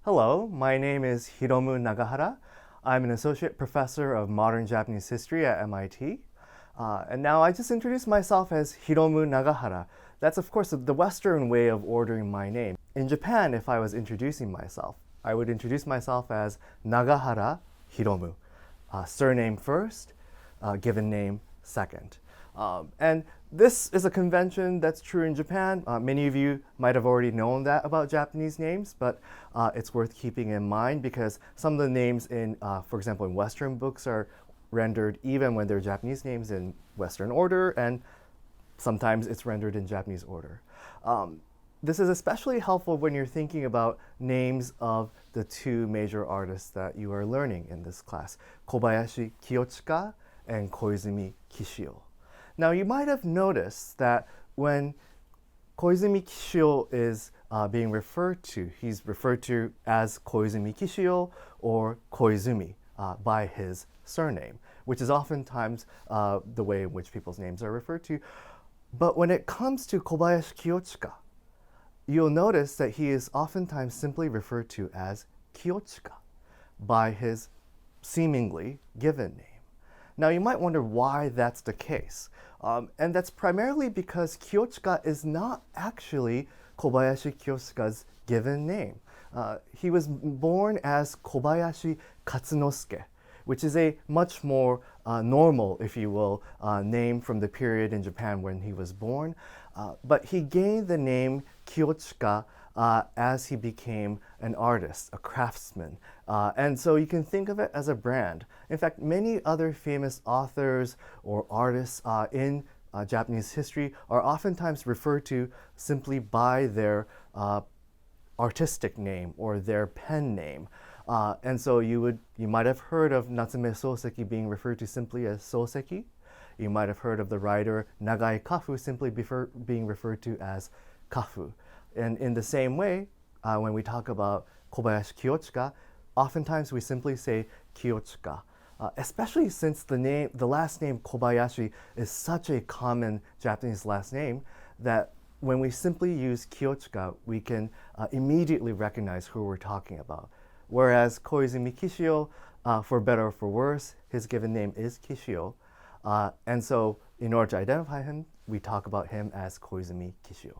Hello, my name is Hiromu Nagahara. I'm an associate professor of modern Japanese history at MIT. And now I just introduced myself as Hiromu Nagahara. That's of course the Western way of ordering my name. In Japan, if I was introducing myself, I would introduce myself as Nagahara Hiromu. Surname first, given name second. And this is a convention that's true in Japan. Many of you might have already known that about Japanese names, but it's worth keeping in mind because some of the names in, for example, in Western books are rendered even when they're Japanese names in Western order, and sometimes it's rendered in Japanese order. This is especially helpful when you're thinking about names of the two major artists that you are learning in this class, Kobayashi Kiyochika and Koizumi Kishio. Now, you might have noticed that when Koizumi Kishio is being referred to, he's referred to as Koizumi Kishio or Koizumi by his surname, which is oftentimes the way in which people's names are referred to. But when it comes to Kobayashi Kiyochika, you'll notice that he is oftentimes simply referred to as Kiyochika by his seemingly given name. Now, you might wonder why that's the case. And that's primarily because Kiyochika is not actually Kobayashi Kiyochika's given name. He was born as Kobayashi Katsunosuke, which is a much more normal, if you will, name from the period in Japan when he was born. But he gained the name Kiyochika as he became an artist, a craftsman. And so you can think of it as a brand. In fact, many other famous authors or artists in Japanese history are oftentimes referred to simply by their artistic name or their pen name. And so you might have heard of Natsume Soseki being referred to simply as Soseki. You might have heard of the writer Nagai Kafu simply being referred to as Kafu. And in the same way, when we talk about Kobayashi Kiyochika, oftentimes we simply say Kiyochika, especially since the last name Kobayashi is such a common Japanese last name that when we simply use Kiyochika, we can immediately recognize who we're talking about. Whereas Koizumi Kishio, for better or for worse, his given name is Kishio. And so in order to identify him, we talk about him as Koizumi Kishio.